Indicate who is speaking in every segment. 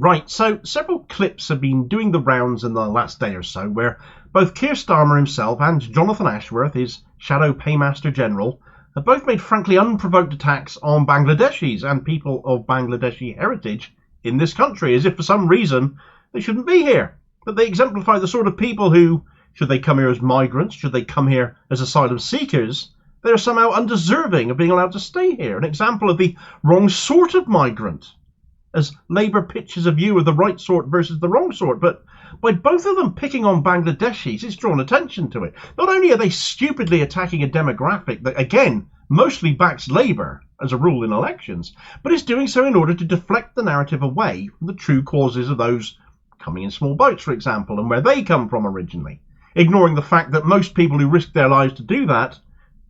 Speaker 1: Right, so several clips have been doing the rounds in the last day or so where both Keir Starmer himself and Jonathan Ashworth, his shadow Paymaster General, have both made frankly unprovoked attacks on Bangladeshis and people of Bangladeshi heritage in this country, as if for some reason they shouldn't be here. That they exemplify the sort of people who, should they come here as migrants, should they come here as asylum seekers, they are somehow undeserving of being allowed to stay here. An example of the wrong sort of migrant, as Labour pitches a view of the right sort versus the wrong sort. But by both of them picking on Bangladeshis, it's drawn attention to it. Not only are they stupidly attacking a demographic that, again, mostly backs Labour, as a rule in elections, but is doing so in order to deflect the narrative away from the true causes of those coming in small boats, for example, and where they come from originally, ignoring the fact that most people who risk their lives to do that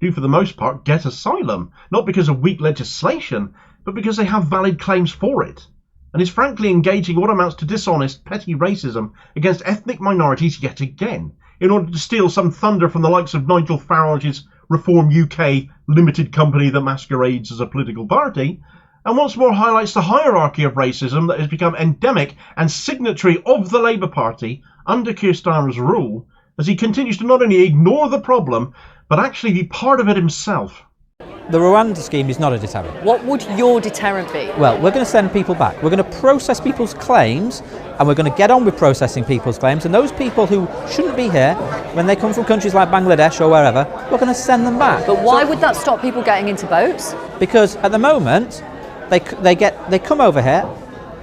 Speaker 1: do, for the most part, get asylum, not because of weak legislation, but because they have valid claims for it, and is frankly engaging what amounts to dishonest, petty racism against ethnic minorities yet again, in order to steal some thunder from the likes of Nigel Farage's Reform UK limited company that masquerades as a political party, and once more highlights the hierarchy of racism that has become endemic and signatory of the Labour Party under Keir Starmer's rule, as he continues to not only ignore the problem, but actually be part of it himself.
Speaker 2: The Rwanda scheme is not a deterrent.
Speaker 3: What would your deterrent be?
Speaker 2: Well, we're going to send people back. We're going to process people's claims, and we're going to get on with processing people's claims. And those people who shouldn't be here, when they come from countries like Bangladesh or wherever, we're going to send them back.
Speaker 3: But why would that stop people getting into boats?
Speaker 2: Because at the moment, they come over here.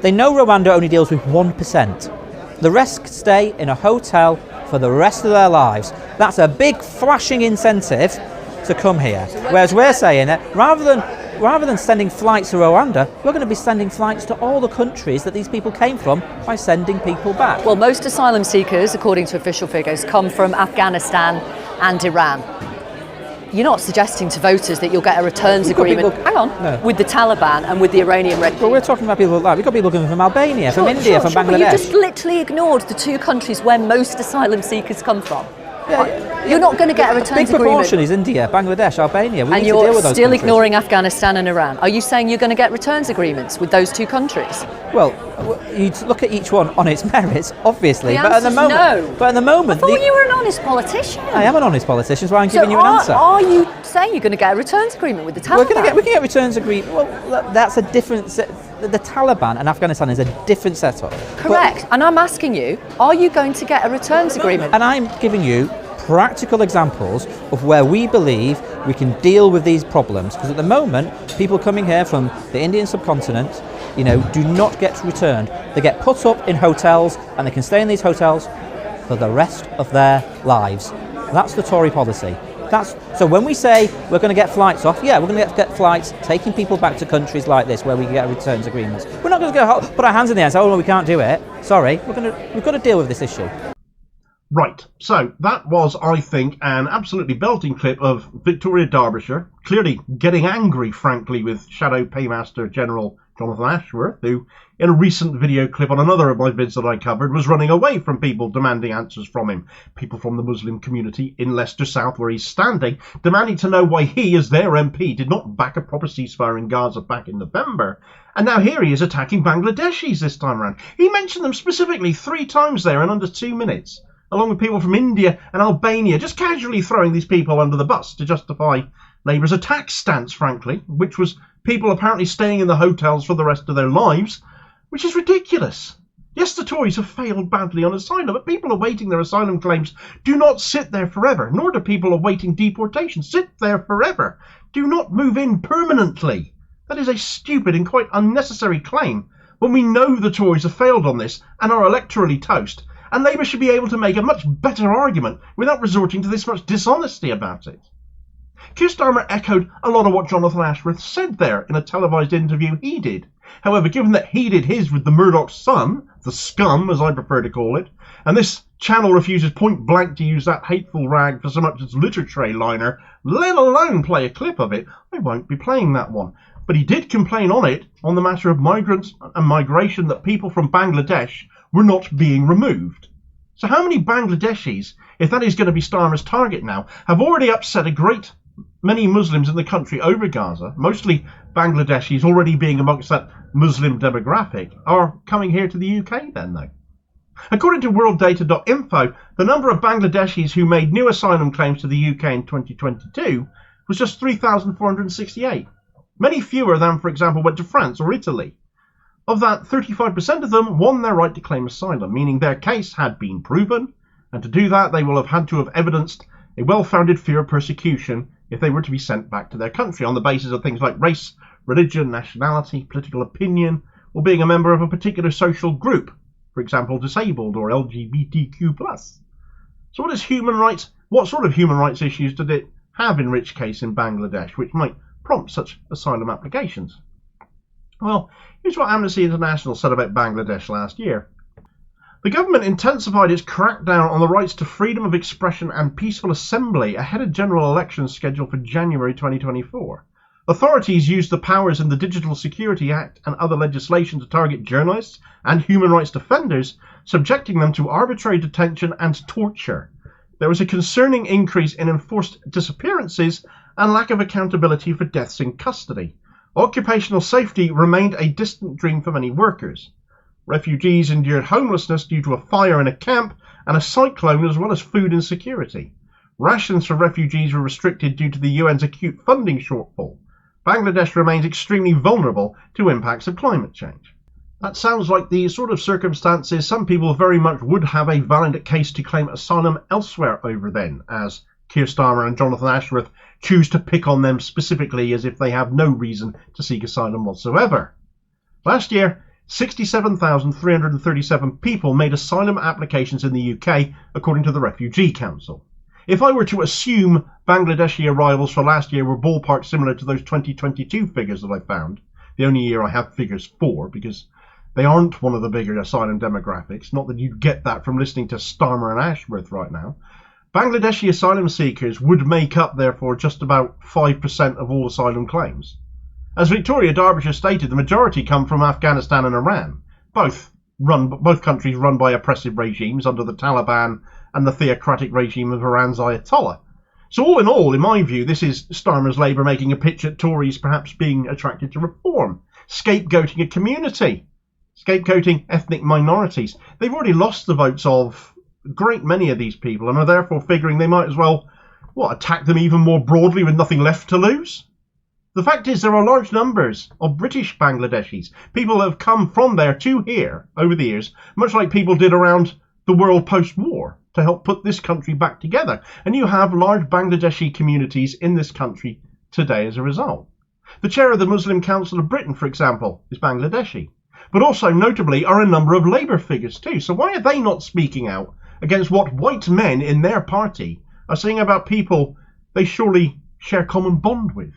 Speaker 2: They know Rwanda only deals with 1%. The rest stay in a hotel for the rest of their lives. That's a big flashing incentive to come here. Whereas we're saying that rather than sending flights to Rwanda, we're going to be sending flights to all the countries that these people came from by sending people back.
Speaker 3: Well, most asylum seekers, according to official figures, come from Afghanistan and Iran. You're not suggesting to voters that you'll get a returns agreement with the Taliban and with the Iranian regime.
Speaker 2: Well, we're talking about people like, we've got people coming from Albania, from India, from Bangladesh.
Speaker 3: But you just literally ignored the two countries where most asylum seekers come from.
Speaker 2: Yeah,
Speaker 3: you're not going to get a returns agreement.
Speaker 2: A big proportion is India, Bangladesh, Albania. We need to deal with those
Speaker 3: still
Speaker 2: countries.
Speaker 3: Ignoring Afghanistan and Iran. Are you saying you're going to get returns agreements with those two countries?
Speaker 2: Well, you look at each one on its merits, obviously.
Speaker 3: But at the moment, no.
Speaker 2: But at the moment,
Speaker 3: I thought you were an honest politician.
Speaker 2: I am an honest politician, so I'm giving you an answer.
Speaker 3: Are you saying you're going to get a returns agreement with the Taliban?
Speaker 2: We can get returns agreement. Well, that's a different. The Taliban and Afghanistan is a different setup.
Speaker 3: Correct. And I'm asking you, are you going to get a returns agreement?
Speaker 2: And I'm giving you practical examples of where we believe we can deal with these problems, because at the moment people coming here from the Indian subcontinent, do not get returned. They get put up in hotels and they can stay in these hotels for the rest of their lives. That's the Tory policy. So when we say we're going to get flights off, we're going to get flights taking people back to countries like this where we can get returns agreements. We're not going to put our hands in the air and say, oh no, we can't do it. Sorry, we've got to deal with this issue.
Speaker 1: Right, so that was, I think, an absolutely belting clip of Victoria Derbyshire, clearly getting angry, frankly, with Shadow Paymaster General Jonathan Ashworth, who, in a recent video clip on another of my vids that I covered, was running away from people demanding answers from him. People from the Muslim community in Leicester South, where he's standing, demanding to know why he, as their MP, did not back a proper ceasefire in Gaza back in November. And now here he is attacking Bangladeshis this time around. He mentioned them specifically 3 times there in under 2 minutes, along with people from India and Albania, just casually throwing these people under the bus to justify Labour's attack stance, frankly, which was people apparently staying in the hotels for the rest of their lives, which is ridiculous. Yes, the Tories have failed badly on asylum, but people awaiting their asylum claims do not sit there forever, nor do people awaiting deportation sit there forever. Do not move in permanently. That is a stupid and quite unnecessary claim when we know the Tories have failed on this and are electorally toast, and Labour should be able to make a much better argument without resorting to this much dishonesty about it. Keir Starmer echoed a lot of what Jonathan Ashworth said there in a televised interview he did. However, given that he did his with the Murdoch Sun, the scum as I prefer to call it, and this channel refuses point blank to use that hateful rag for so much as literature liner, let alone play a clip of it, I won't be playing that one. But he did complain on it, on the matter of migrants and migration, that people from Bangladesh were not being removed. So how many Bangladeshis, if that is going to be Starmer's target now, have already upset a great many Muslims in the country over Gaza, mostly Bangladeshis already being amongst that Muslim demographic, are coming here to the UK then though. According to worlddata.info, the number of Bangladeshis who made new asylum claims to the UK in 2022 was just 3,468. Many fewer than, for example, went to France or Italy. Of that, 35% of them won their right to claim asylum, meaning their case had been proven, and to do that they will have had to have evidenced a well-founded fear of persecution if they were to be sent back to their country on the basis of things like race, religion, nationality, political opinion, or being a member of a particular social group, for example, disabled or LGBTQ+. So what sort of human rights issues did it have in which case in Bangladesh, which might prompt such asylum applications? Well, here's what Amnesty International said about Bangladesh last year. The government intensified its crackdown on the rights to freedom of expression and peaceful assembly ahead of general elections scheduled for January 2024. Authorities used the powers in the Digital Security Act and other legislation to target journalists and human rights defenders, subjecting them to arbitrary detention and torture. There was a concerning increase in enforced disappearances and lack of accountability for deaths in custody. Occupational safety remained a distant dream for many workers. Refugees endured homelessness due to a fire in a camp and a cyclone, as well as food insecurity. Rations for refugees were restricted due to the UN's acute funding shortfall. Bangladesh remains extremely vulnerable to impacts of climate change. That sounds like the sort of circumstances some people very much would have a valid case to claim asylum elsewhere over then, as Keir Starmer and Jonathan Ashworth choose to pick on them specifically as if they have no reason to seek asylum whatsoever. Last year, 67,337 people made asylum applications in the UK, according to the Refugee Council. If I were to assume Bangladeshi arrivals for last year were ballpark similar to those 2022 figures that I found, the only year I have figures for, because they aren't one of the bigger asylum demographics, not that you'd get that from listening to Starmer and Ashworth right now, Bangladeshi asylum seekers would make up, therefore, just about 5% of all asylum claims. As Victoria Derbyshire stated, the majority come from Afghanistan and Iran, both countries run by oppressive regimes under the Taliban and the theocratic regime of Iran's Ayatollah. So all, in my view, this is Starmer's Labour making a pitch at Tories perhaps being attracted to reform, scapegoating a community, scapegoating ethnic minorities. They've already lost the votes of a great many of these people and are therefore figuring they might as well, attack them even more broadly with nothing left to lose? The fact is there are large numbers of British Bangladeshis, people that have come from there to here over the years, much like people did around the world post-war, to help put this country back together. And you have large Bangladeshi communities in this country today as a result. The chair of the Muslim Council of Britain, for example, is Bangladeshi. But also, notably, are a number of Labour figures too. So why are they not speaking out against what white men in their party are saying about people they surely share common bond with?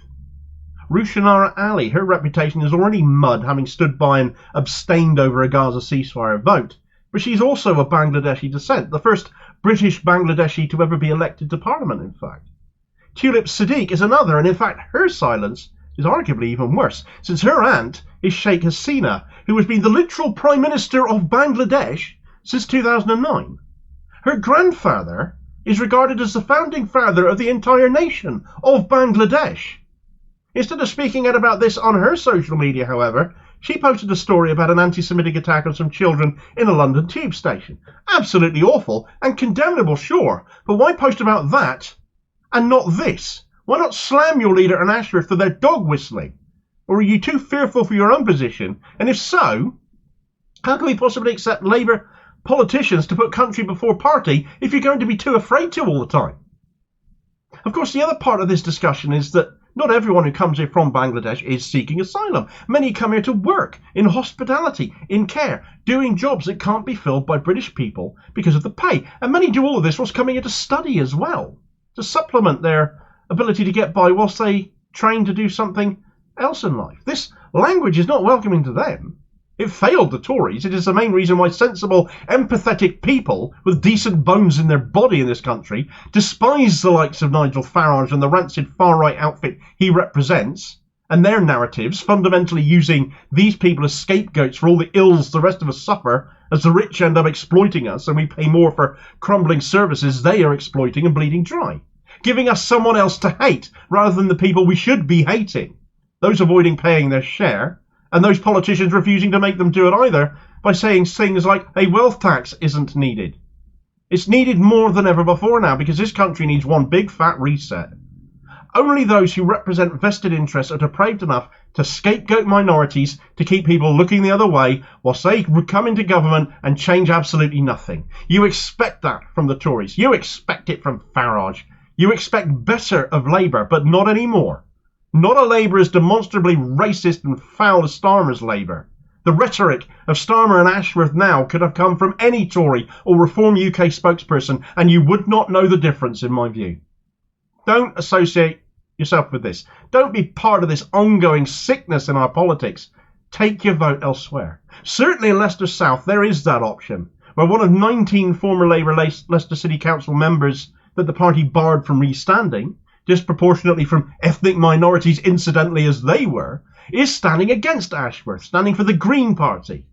Speaker 1: Rushanara Ali, her reputation is already mud, having stood by and abstained over a Gaza ceasefire vote. But she's also of Bangladeshi descent, the first British Bangladeshi to ever be elected to Parliament, in fact. Tulip Siddiq is another, and in fact her silence is arguably even worse, since her aunt is Sheikh Hasina, who has been the literal Prime Minister of Bangladesh since 2009. Her grandfather is regarded as the founding father of the entire nation of Bangladesh. Instead of speaking out about this on her social media, however, she posted a story about an anti-Semitic attack on some children in a London tube station. Absolutely awful and condemnable, sure, but why post about that and not this? Why not slam your leader and Ashworth for their dog whistling? Or are you too fearful for your own position? And if so, how can we possibly accept Labour politicians to put country before party if you're going to be too afraid to all the time? Of course, the other part of this discussion is that not everyone who comes here from Bangladesh is seeking asylum. Many come here to work, in hospitality, in care, doing jobs that can't be filled by British people because of the pay. And many do all of this whilst coming here to study as well, to supplement their ability to get by whilst they train to do something else in life. This language is not welcoming to them. It failed the Tories. It is the main reason why sensible, empathetic people with decent bones in their body in this country despise the likes of Nigel Farage and the rancid far-right outfit he represents, and their narratives, fundamentally using these people as scapegoats for all the ills the rest of us suffer as the rich end up exploiting us and we pay more for crumbling services they are exploiting and bleeding dry. giving us someone else to hate rather than the people we should be hating, those avoiding paying their share, and those politicians refusing to make them do it either by saying things like a wealth tax isn't needed. It's needed more than ever before now because this country needs one big fat reset. Only those who represent vested interests are depraved enough to scapegoat minorities to keep people looking the other way whilst they come into government and change absolutely nothing. You expect that from the Tories. You expect it from Farage. You expect better of Labour, but not anymore. Not a Labour as demonstrably racist and foul as Starmer's Labour. The rhetoric of Starmer and Ashworth now could have come from any Tory or Reform UK spokesperson, and you would not know the difference, in my view. Don't associate yourself with this. Don't be part of this ongoing sickness in our politics. Take your vote elsewhere. Certainly in Leicester South, there is that option, where one of 19 former Labour Leicester City Council members that the party barred from restanding, disproportionately from ethnic minorities incidentally as they were, is standing against Ashworth, standing for the Green Party.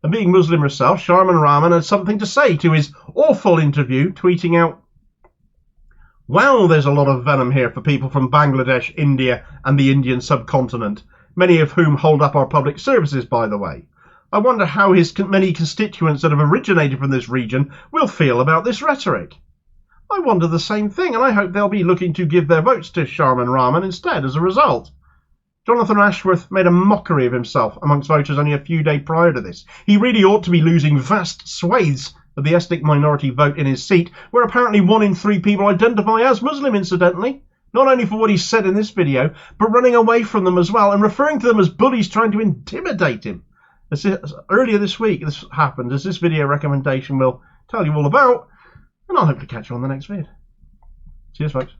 Speaker 1: And being Muslim herself, Sharman Rahman had something to say to his awful interview, tweeting out, "Wow, there's a lot of venom here for people from Bangladesh, India and the Indian subcontinent, many of whom hold up our public services, by the way. I wonder how his many constituents that have originated from this region will feel about this rhetoric." I wonder the same thing, and I hope they'll be looking to give their votes to Sharman Rahman instead as a result. Jonathan Ashworth made a mockery of himself amongst voters only a few days prior to this. He really ought to be losing vast swathes of the ethnic minority vote in his seat, where apparently 1 in 3 people identify as Muslim, incidentally. Not only for what he said in this video, but running away from them as well and referring to them as bullies trying to intimidate him. Earlier this week this happened, as this video recommendation will tell you all about, and I'll hope to catch you on the next vid. Cheers, folks.